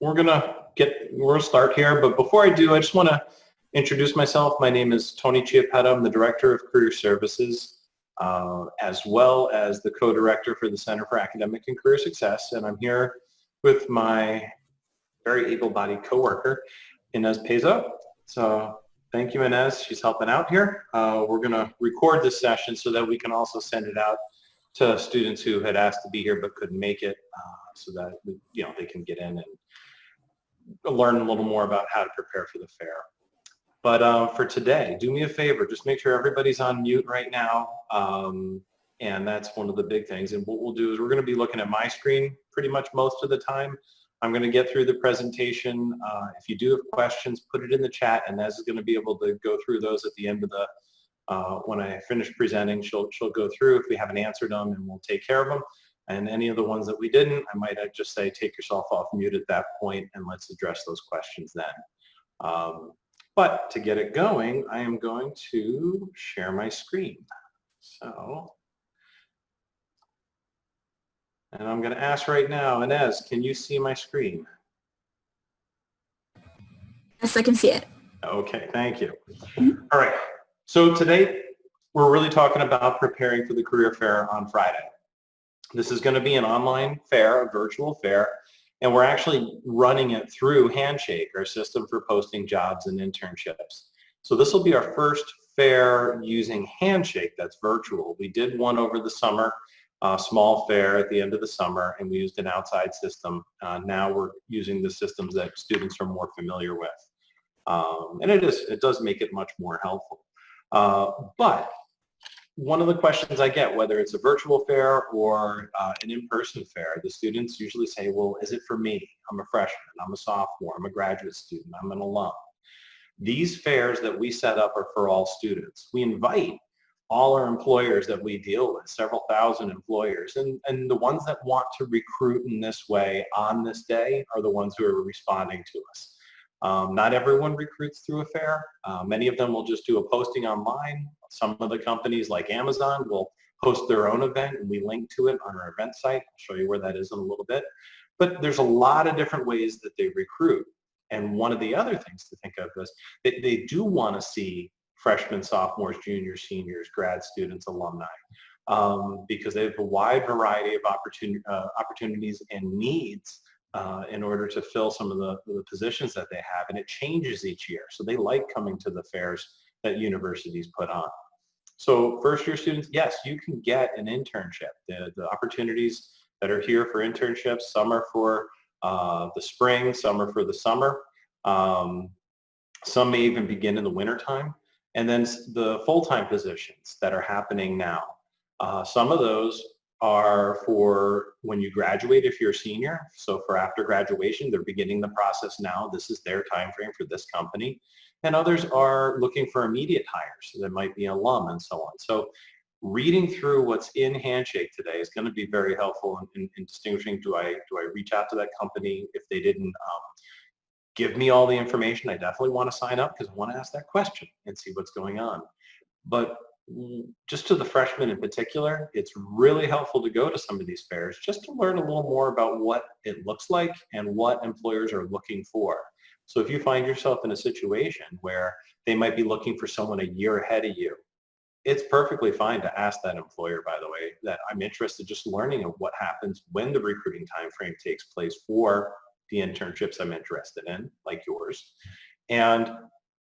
we're gonna start here, but before I do, I just want to introduce myself. My name is Tony Chiappetta. I'm the Director of Career Services, as well as the Co-Director for the Center for Academic and Career Success, and I'm here with my very able-bodied coworker, Inez Pezo. So thank you, Inez. She's helping out here. We're going to record this session so that we can also send it out to students who had asked to be here but couldn't make it, so that they can get in and learn a little more about how to prepare for the fair. But for today, do me a favor, just make sure everybody's on mute right now, and that's one of the big things. And what we'll do is we're going to be looking at my screen pretty much most of the time. I'm going to get through the presentation. If you do have questions, put it in the chat, and Nez is going to be able to go through those at the end of the, when I finish presenting, she'll go through if we haven't answered them, and we'll take care of them. And any of the ones that we didn't, I might just say take yourself off mute at that point, and let's address those questions then. But to get it going, I am going to share my screen. And I'm going to ask right now, Inez, can you see my screen? Yes, I can see it. Okay, thank you. All right, so today we're really talking about preparing for the career fair on Friday. This is going to be an online fair, a virtual fair, and we're actually running it through Handshake, our system for posting jobs and internships. So this will be our first fair using Handshake that's virtual. We did one over the summer, a small fair at the end of the summer, and we used an outside system. Now we're using the systems that students are more familiar with. And it does make it much more helpful. But one of the questions I get, whether it's a virtual fair or an in-person fair, the students usually say, well, is it for me? I'm a freshman, I'm a sophomore, I'm a graduate student, I'm an alum. These fairs that we set up are for all students. We invite all our employers that we deal with, several thousand employers, and the ones that want to recruit in this way on this day are the ones who are responding to us. Not everyone recruits through a fair. Many of them will just do a posting online. Some of the companies like Amazon will host their own event, and we link to it on our event site. I'll show you where that is in a little bit. But there's a lot of different ways that they recruit. And one of the other things to think of is that they do want to see freshmen, sophomores, juniors, seniors, grad students, alumni, because they have a wide variety of opportunities and needs in order to fill some of the positions that they have, and it changes each year. So they like coming to the fairs that universities put on. So first year students, yes, you can get an internship. The opportunities that are here for internships, some are for the spring, some are for the summer. Some may even begin in the winter time. And then the full-time positions that are happening now. Some of those are for when you graduate if you're a senior. So for after graduation, they're beginning the process now. This is their time frame for this company. And others are looking for immediate hires. So that might be an alum and so on. So reading through what's in Handshake today is going to be very helpful in distinguishing, do I reach out to that company if they didn't give me all the information? I definitely want to sign up because I want to ask that question and see what's going on. But just to the freshmen in particular, it's really helpful to go to some of these fairs just to learn a little more about what it looks like and what employers are looking for. So if you find yourself in a situation where they might be looking for someone a year ahead of you, it's perfectly fine to ask that employer, by the way, that I'm interested just learning of what happens when the recruiting time frame takes place for the internships I'm interested in, like yours. And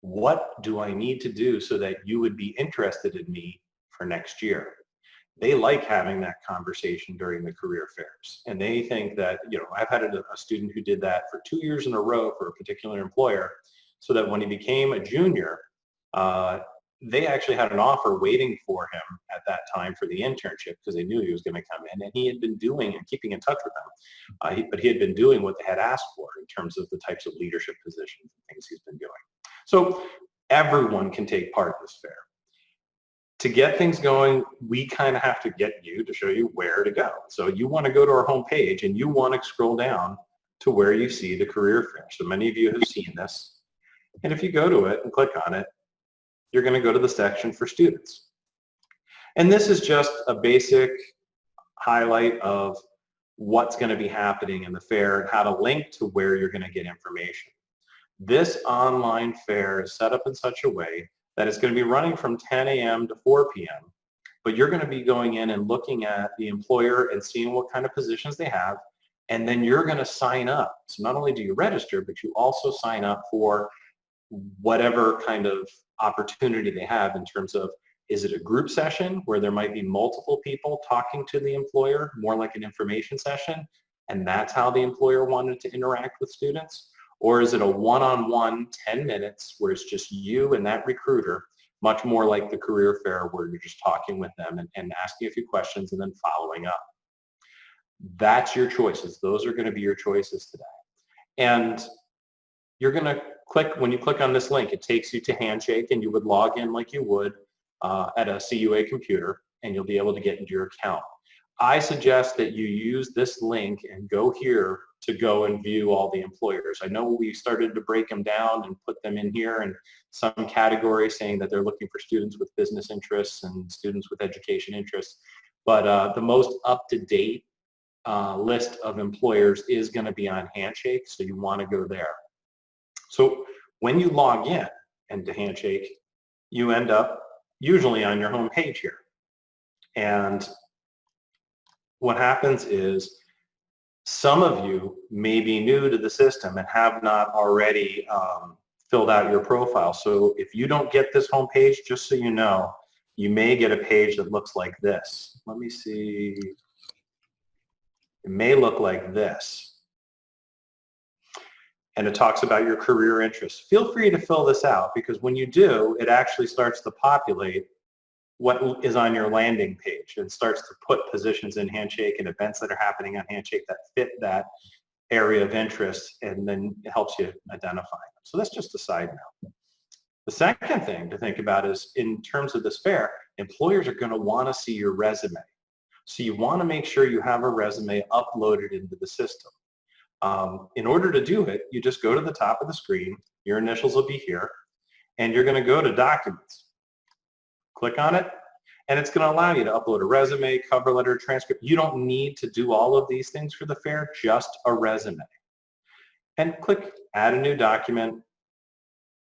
what do I need to do so that you would be interested in me for next year? They like having that conversation during the career fairs. And they think that, I've had a student who did that for 2 years in a row for a particular employer, so that when he became a junior, they actually had an offer waiting for him at that time for the internship because they knew he was going to come in, and he had been doing and keeping in touch with them. But he had been doing what they had asked for in terms of the types of leadership positions and things he's been doing. So everyone can take part in this fair. To get things going, we kind of have to get you to show you where to go. So you want to go to our homepage and you want to scroll down to where you see the career fair. So many of you have seen this. And if you go to it and click on it, you're going to go to the section for students. And this is just a basic highlight of what's going to be happening in the fair and how to link to where you're going to get information. This online fair is set up in such a way that it's going to be running from 10 a.m. to 4 p.m. But you're going to be going in and looking at the employer and seeing what kind of positions they have, and then you're going to sign up. So not only do you register, but you also sign up for whatever kind of opportunity they have in terms of, is it a group session where there might be multiple people talking to the employer, more like an information session, and that's how the employer wanted to interact with students? Or is it a one-on-one 10 minutes where it's just you and that recruiter, much more like the career fair where you're just talking with them and asking a few questions and then following up? That's your choices. Those are going to be your choices today. And you're going to click, when you click on this link, it takes you to Handshake, and you would log in like you would at a CUA computer, and you'll be able to get into your account. I suggest that you use this link and go here to go and view all the employers. I know we started to break them down and put them in here in some categories saying that they're looking for students with business interests and students with education interests, but the most up-to-date list of employers is going to be on Handshake, so you want to go there. So when you log in into Handshake, you end up usually on your home page here. And what happens is some of you may be new to the system and have not already filled out your profile. So if you don't get this home page, just so you know, you may get a page that looks like this. Let me see. It may look like this. And it talks about your career interests. Feel free to fill this out, because when you do, it actually starts to populate what is on your landing page and starts to put positions in Handshake and events that are happening on Handshake that fit that area of interest, and then it helps you identify them. So that's just a side note. The second thing to think about is, in terms of this fair, employers are going to want to see your resume. So you want to make sure you have a resume uploaded into the system. In order to do it, you just go to the top of the screen, your initials will be here, and you're going to go to Documents. Click on it, and it's going to allow you to upload a resume, cover letter, transcript. You don't need to do all of these things for the fair, just a resume. And click Add a new document.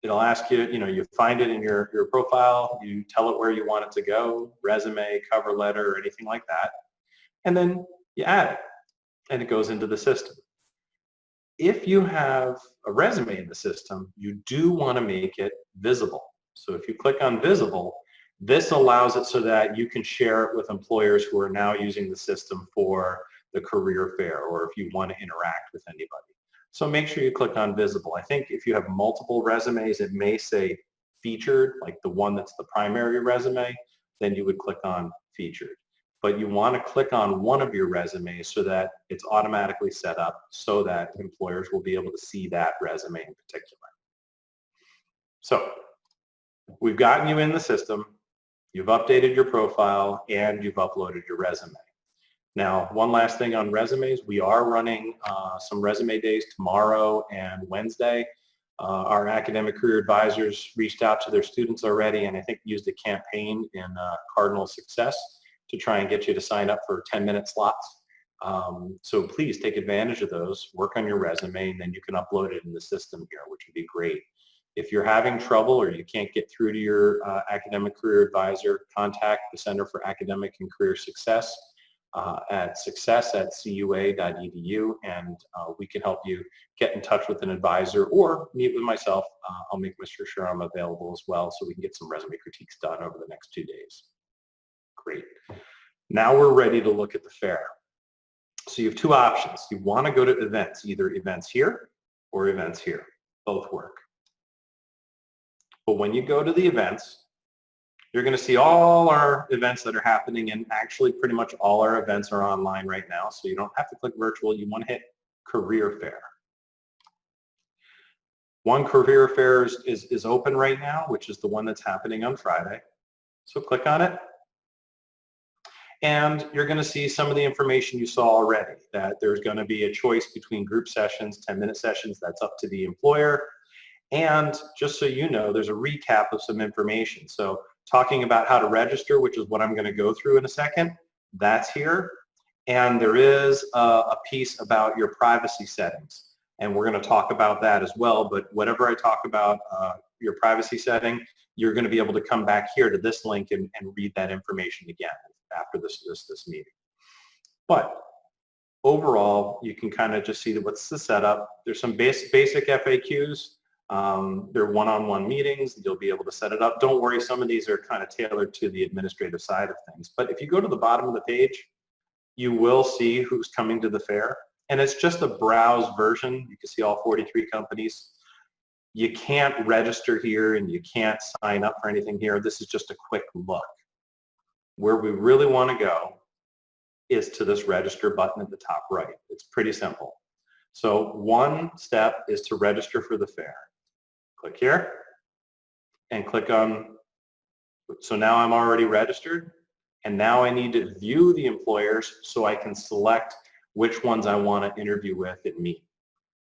It'll ask you, you find it in your profile, you tell it where you want it to go, resume, cover letter, or anything like that, and then you add it, and it goes into the system. If you have a resume in the system, you do want to make it visible. So if you click on Visible, this allows it so that you can share it with employers who are now using the system for the career fair, or if you want to interact with anybody. So make sure you click on Visible. I think if you have multiple resumes, it may say Featured, like the one that's the primary resume, then you would click on Featured. But you want to click on one of your resumes so that it's automatically set up so that employers will be able to see that resume in particular. So we've gotten you in the system, you've updated your profile, and you've uploaded your resume. Now, one last thing on resumes, we are running some resume days tomorrow and Wednesday. Our academic career advisors reached out to their students already, and I think used a campaign in Cardinal Success to try and get you to sign up for 10-minute slots. So please take advantage of those, work on your resume, and then you can upload it in the system here, which would be great. If you're having trouble or you can't get through to your academic career advisor, contact the Center for Academic and Career Success at success@cua.edu, and we can help you get in touch with an advisor or meet with myself. I'll make Mr. Sherm available as well, so we can get some resume critiques done over the next 2 days. Great. Now we're ready to look at the fair. So you have two options. You want to go to events, either events here or events here. Both work. But when you go to the events, you're going to see all our events that are happening, and actually pretty much all our events are online right now, so you don't have to click virtual. You want to hit career fair. One career fair is open right now, which is the one that's happening on Friday. So click on it. And you're going to see some of the information you saw already, that there's going to be a choice between group sessions, 10-minute sessions. That's up to the employer. And just so you know, there's a recap of some information. So talking about how to register, which is what I'm going to go through in a second, that's here. And there is a piece about your privacy settings. And we're going to talk about that as well. But whatever I talk about your privacy setting, you're going to be able to come back here to this link and read that information again after this meeting. But overall, you can kind of just see that what's the setup. There's some basic FAQs. They're one-on-one meetings. You'll be able to set it up. Don't worry, some of these are kind of tailored to the administrative side of things. But if you go to the bottom of the page, you will see who's coming to the fair. And it's just a browse version. You can see all 43 companies. You can't register here and you can't sign up for anything here. This is just a quick look. Where we really want to go is to this register button at the top right. It's pretty simple. So one step is to register for the fair. Click here and click on, so now I'm already registered, and now I need to view the employers so I can select which ones I want to interview with and meet.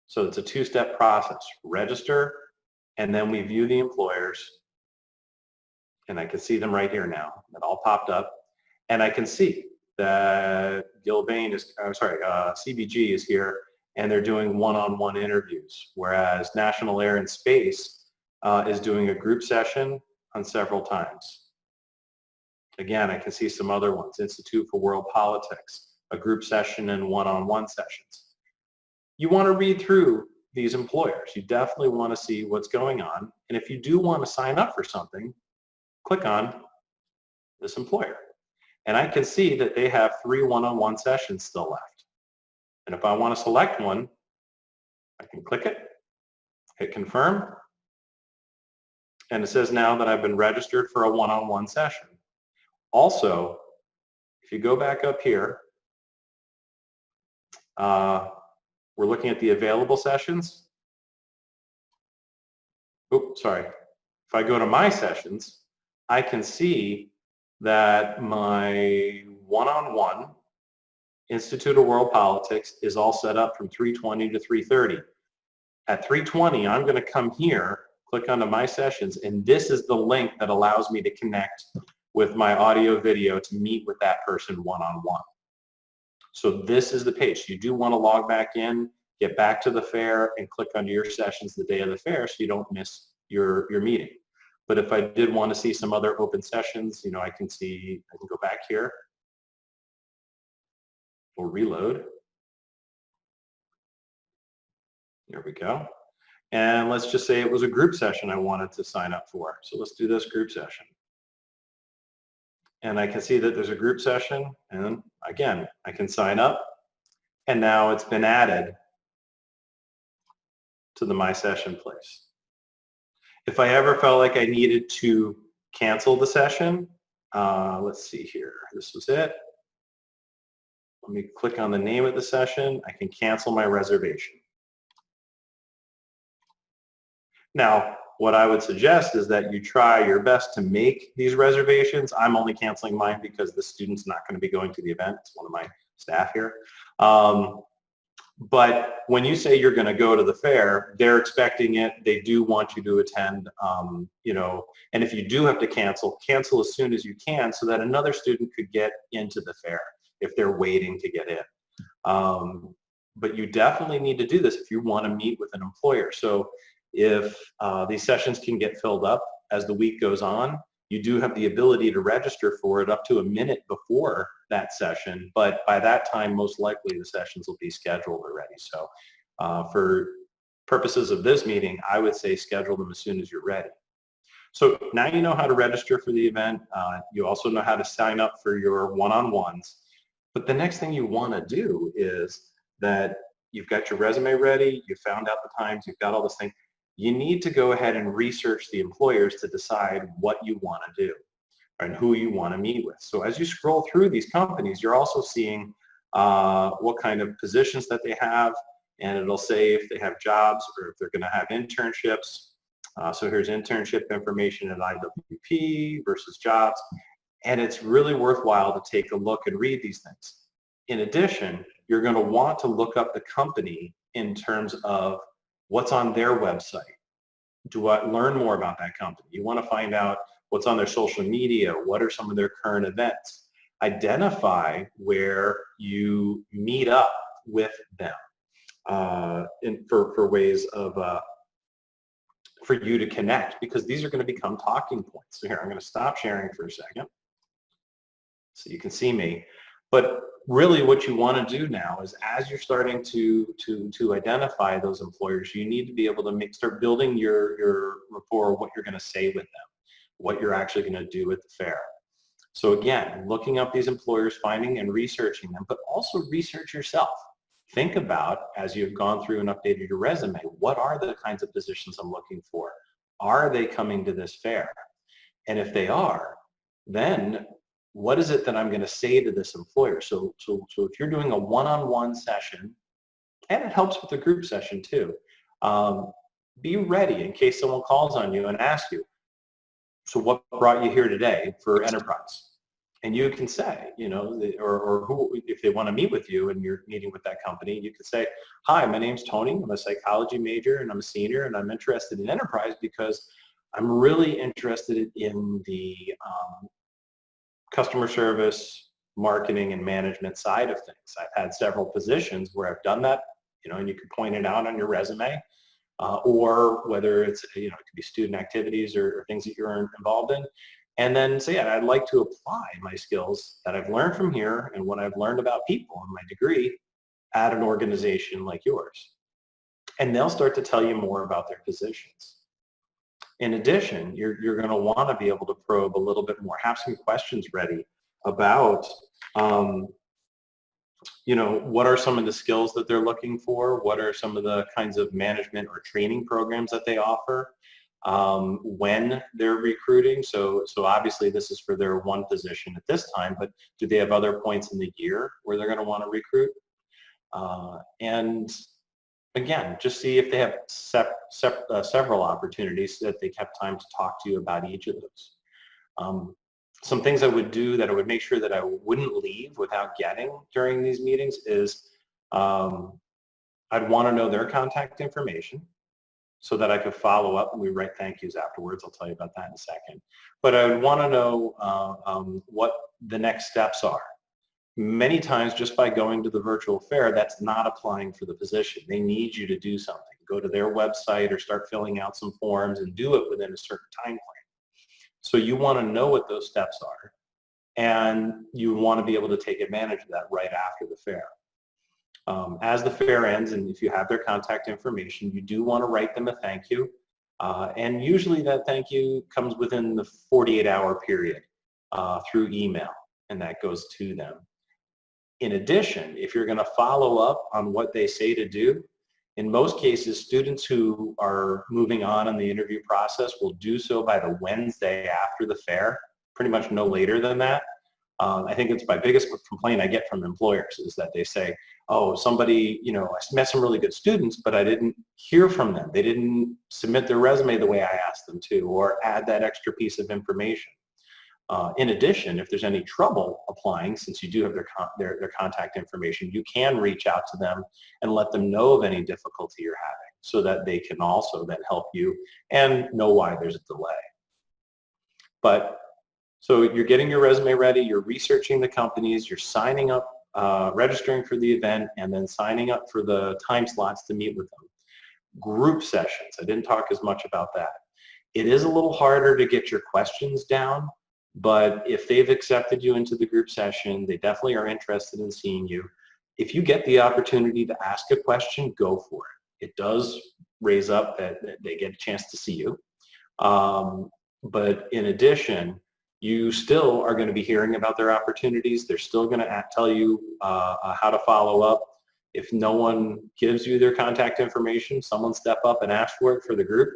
So it's a two-step process. Register, and then we view the employers, and I can see them right here now. It all popped up, and I can see that CBG is here, and they're doing one-on-one interviews, whereas National Air and Space is doing a group session on several times. Again, I can see some other ones. Institute for World Politics, a group session and one-on-one sessions. You want to read through these employers. You definitely want to see what's going on. And if you do want to sign up for something, click on this employer. And I can see that they have 3 one-on-one sessions still left. And if I want to select one, I can click it, hit confirm, and it says now that I've been registered for a one-on-one session. Also, if you go back up here, we're looking at the available sessions. Oops, sorry. If I go to my sessions, I can see that my one-on-one Institute of World Politics is all set up from 3:20 to 3:30. At 3:20, I'm going to come here, click onto my sessions, and this is the link that allows me to connect with my audio video to meet with that person one-on-one. So this is the page. You do want to log back in, get back to the fair, and click onto your sessions the day of the fair so you don't miss your meeting. But if I did want to see some other open sessions, you know, I can go back here. We'll reload. There we go. And let's just say it was a group session I wanted to sign up for. So let's do this group session. And I can see that there's a group session, and again, I can sign up, and now it's been added to the My Session place. If I ever felt like I needed to cancel the session, let's see here, this was it. Let me click on the name of the session. I can cancel my reservation. Now, what I would suggest is that you try your best to make these reservations. I'm only canceling mine because the student's not going to be going to the event. It's one of my staff here. But when you say you're going to go to the fair, they're expecting it. They do want you to attend, you know, and if you do have to cancel as soon as you can so that another student could get into the fair if they're waiting to get in. But you definitely need to do this if you want to meet with an employer. So if these sessions can get filled up as the week goes on, you do have the ability to register for it up to a minute before that session, but by that time, most likely the sessions will be scheduled already. So for purposes of this meeting, I would say schedule them as soon as you're ready. So now you know how to register for the event. You also know how to sign up for your one-on-ones. But the next thing you want to do is that you've got your resume ready, you found out the times, you've got all this thing. You need to go ahead and research the employers to decide what you want to do and who you want to meet with. So as you scroll through these companies, you're also seeing what kind of positions that they have, and it'll say if they have jobs or if they're going to have internships. So here's internship information at IWP versus jobs, and it's really worthwhile to take a look and read these things. In addition, you're going to want to look up the company in terms of what's on their website. Do I learn more about that company? You want to find out what's on their social media, what are some of their current events. identify where you meet up with them for ways of for you to connect, because these are going to become talking points. So here, I'm going to stop sharing for a second so you can see me. But really what you want to do now is, as you're starting to identify those employers, you need to be able to start building your rapport, what you're going to say with them, what you're actually going to do at the fair. So again, looking up these employers, finding and researching them, but also research yourself. Think about, as you've gone through and updated your resume, what are the kinds of positions I'm looking for? Are they coming to this fair? And if they are, then what is it that I'm going to say to this employer? So if you're doing a one-on-one session, and it helps with the group session too, be ready in case someone calls on you and asks you, so what brought you here today for enterprise? And you can say, or who, if they want to meet with you and you're meeting with that company, you can say, hi, my name's Tony. I'm a psychology major and I'm a senior and I'm interested in enterprise because I'm really interested in the customer service, marketing, and management side of things. I've had several positions where I've done that, and you could point it out on your resume, or whether it's, it could be student activities or things that you're involved in. And then say, I'd like to apply my skills that I've learned from here and what I've learned about people in my degree at an organization like yours. And they'll start to tell you more about their positions. In addition, you're going to want to be able to probe a little bit more, have some questions ready about, what are some of the skills that they're looking for? What are some of the kinds of management or training programs that they offer when they're recruiting? So obviously this is for their one position at this time, but do they have other points in the year where they're going to want to recruit? And again, just see if they have several opportunities so that they kept time to talk to you about each of those. Some things I would do that I would make sure that I wouldn't leave without getting during these meetings is I'd want to know their contact information so that I could follow up, and we write thank yous afterwards. I'll tell you about that in a second. But I would want to know what the next steps are. Many times, just by going to the virtual fair, that's not applying for the position. They need you to do something. Go to their website or start filling out some forms and do it within a certain time frame. So you want to know what those steps are, and you want to be able to take advantage of that right after the fair. As the fair ends, and if you have their contact information, you do want to write them a thank you. And usually that thank you comes within the 48-hour period through email, and that goes to them. In addition, if you're going to follow up on what they say to do, in most cases, students who are moving on in the interview process will do so by the Wednesday after the fair, pretty much no later than that. I think it's my biggest complaint I get from employers is that they say, oh, somebody, I met some really good students, but I didn't hear from them. They didn't submit their resume the way I asked them to, or add that extra piece of information. In addition, if there's any trouble applying, since you do have their contact information, you can reach out to them and let them know of any difficulty you're having so that they can also then help you and know why there's a delay. But so you're getting your resume ready, you're researching the companies, you're signing up, registering for the event, and then signing up for the time slots to meet with them. Group sessions, I didn't talk as much about that. It is a little harder to get your questions down, but if they've accepted you into the group session, they definitely are interested in seeing you. If you get the opportunity to ask a question, go for it. It does raise up that they get a chance to see you. But in addition, you still are going to be hearing about their opportunities. They're still going to tell you how to follow up. If no one gives you their contact information, someone step up and ask for it for the group.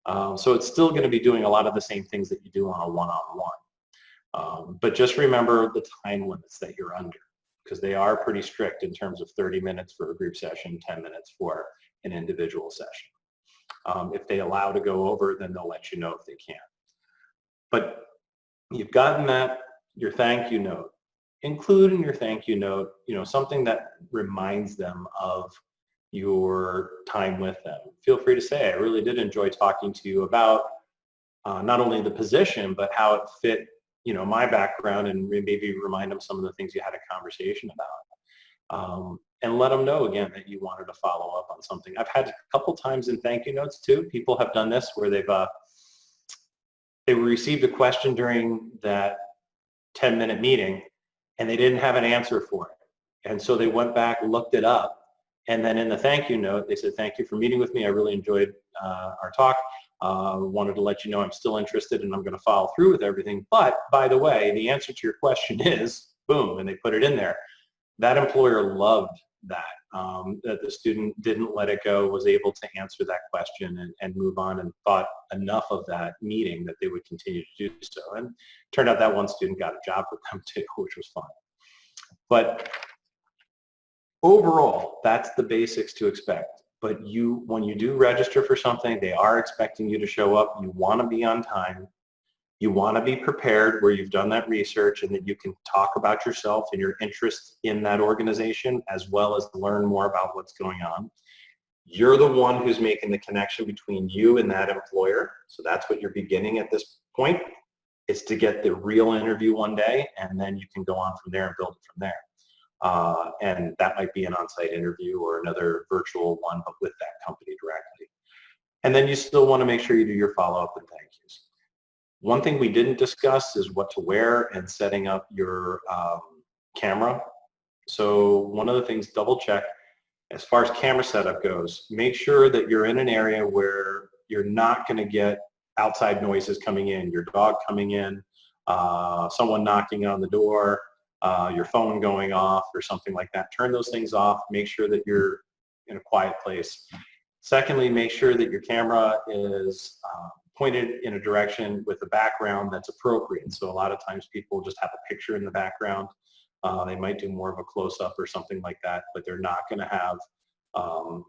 So it's still going to be doing a lot of the same things that you do on a one-on-one. But just remember the time limits that you're under, because they are pretty strict in terms of 30 minutes for a group session, 10 minutes for an individual session. If they allow to go over, then they'll let you know if they can. But you've gotten that, your thank you note. Include in your thank you note, something that reminds them of your time with them. Feel free to say, I really did enjoy talking to you about not only the position, but how it fit my background and maybe remind them some of the things you had a conversation about. And let them know again that you wanted to follow up on something. I've had a couple times in thank you notes too. People have done this where they received a question during that 10-minute meeting and they didn't have an answer for it. And so they went back, looked it up, and then in the thank you note, they said, thank you for meeting with me. I really enjoyed our talk. Wanted to let you know I'm still interested and I'm going to follow through with everything. But by the way, the answer to your question is, boom, and they put it in there. That employer loved that, that the student didn't let it go, was able to answer that question and move on, and thought enough of that meeting that they would continue to do so. And it turned out that one student got a job with them too, which was fun. But overall, that's the basics to expect. But when you do register for something, they are expecting you to show up. You want to be on time. You want to be prepared where you've done that research and that you can talk about yourself and your interest in that organization, as well as learn more about what's going on. You're the one who's making the connection between you and that employer. So that's what you're beginning at this point, is to get the real interview one day, and then you can go on from there and build it from there. And that might be an on-site interview or another virtual one, but with that company directly. And then you still want to make sure you do your follow-up and thank yous. One thing we didn't discuss is what to wear and setting up your camera. So one of the things, double check, as far as camera setup goes, make sure that you're in an area where you're not going to get outside noises coming in, your dog coming in, someone knocking on the door, your phone going off or something like that. Turn those things off. Make sure that you're in a quiet place. Secondly, make sure that your camera is pointed in a direction with a background that's appropriate. So a lot of times people just have a picture in the background. They might do more of a close-up or something like that, but they're not going to have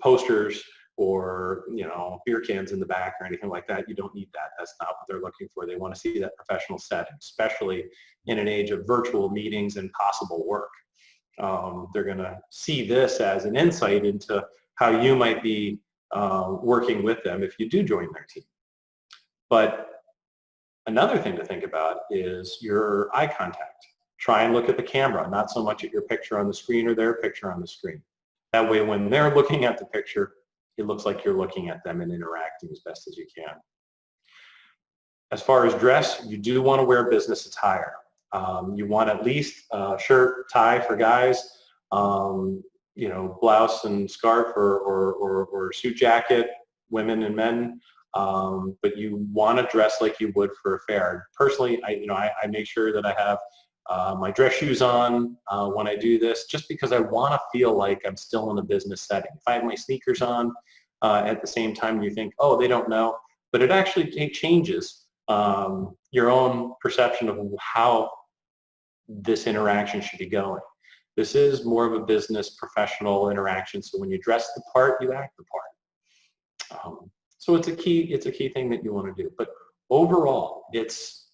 posters or beer cans in the back or anything like that. You don't need that. That's not what they're looking for. They want to see that professional setting, especially in an age of virtual meetings and possible work. They're going to see this as an insight into how you might be working with them if you do join their team. But another thing to think about is your eye contact. Try and look at the camera, not so much at your picture on the screen or their picture on the screen. That way, when they're looking at the picture, it looks like you're looking at them and interacting as best as you can. As far as dress, you do want to wear business attire. You want at least a shirt, tie for guys, blouse and scarf or suit jacket, women and men. But you want to dress like you would for a fair. Personally, I make sure that I have my dress shoes on when I do this, just because I want to feel like I'm still in a business setting. If I have my sneakers on at the same time, you think, oh, they don't know, but it actually changes your own perception of how this interaction should be going. This is more of a business professional interaction, so when you dress the part, you act the part. So it's a key thing that you want to do. But overall, it's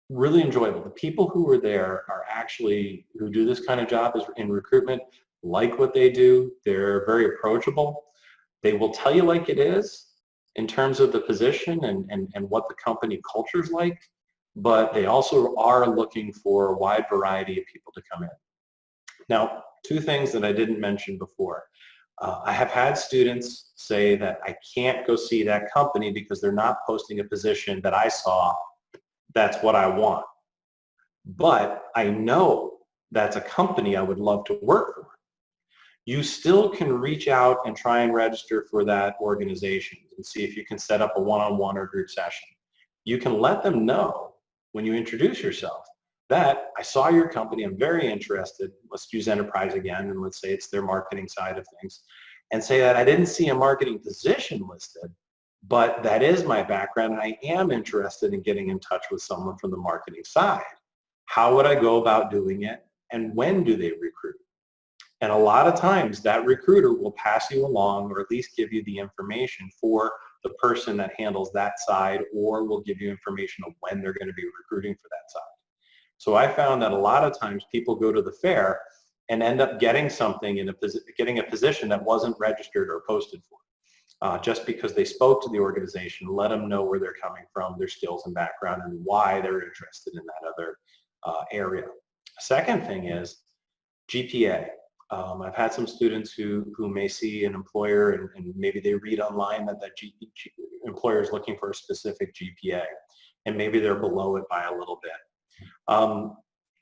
really enjoyable. The people who are there are actually, who do this kind of job in recruitment, like what they do. They're very approachable. They will tell you like it is in terms of the position and what the company culture is like, but they also are looking for a wide variety of people to come in. Now, two things that I didn't mention before. I have had students say that I can't go see that company because they're not posting a position that I saw that's what I want. But I know that's a company I would love to work for. You still can reach out and try and register for that organization and see if you can set up a one-on-one or group session. You can let them know when you introduce yourself that I saw your company, I'm very interested. Let's use enterprise again, and let's say it's their marketing side of things, and say that I didn't see a marketing position listed, but that is my background and I am interested in getting in touch with someone from the marketing side. How would I go about doing it, and when do they recruit? And a lot of times that recruiter will pass you along, or at least give you the information for the person that handles that side, or will give you information of when they're going to be recruiting for that side. So I found that a lot of times people go to the fair and end up getting something getting a position that wasn't registered or posted for. just because they spoke to the organization, let them know where they're coming from, their skills and background, and why they're interested in that other area. Second thing is GPA. I've had some students who may see an employer and maybe they read online that employer is looking for a specific GPA, and maybe they're below it by a little bit.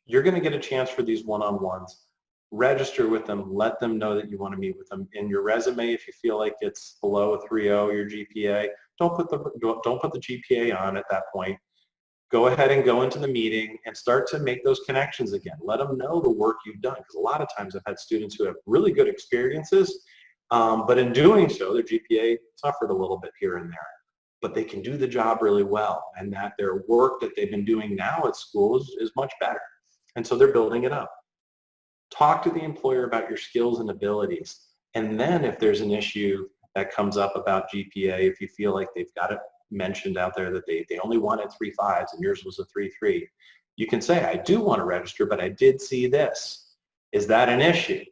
You're going to get a chance for these one-on-ones. Register with them, let them know that you want to meet with them. In your resume, if you feel like it's below a 3.0, your GPA, don't put the GPA on at that point. Go ahead and go into the meeting and start to make those connections again. Let them know the work you've done, because a lot of times I've had students who have really good experiences, but in doing so, their GPA suffered a little bit here and there. But they can do the job really well, and that their work that they've been doing now at school is much better. And so they're building it up. Talk to the employer about your skills and abilities. And then if there's an issue that comes up about GPA, if you feel like they've got it mentioned out there that they only wanted 3.5s and yours was a 3.3, you can say, I do want to register, but I did see this. Is that an issue?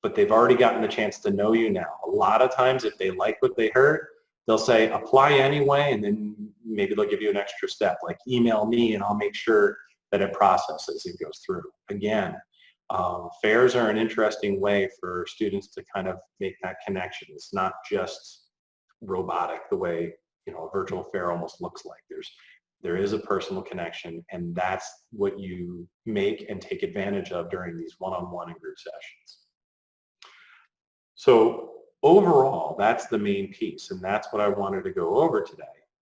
But they've already gotten the chance to know you now. A lot of times if they like what they heard, they'll say apply anyway, and then maybe they'll give you an extra step, like email me and I'll make sure that it processes and goes through. Again, fairs are an interesting way for students to kind of make that connection. It's not just robotic the way a virtual fair almost looks like. There is a personal connection, and that's what you make and take advantage of during these one-on-one and group sessions. So overall, that's the main piece, and that's what I wanted to go over today.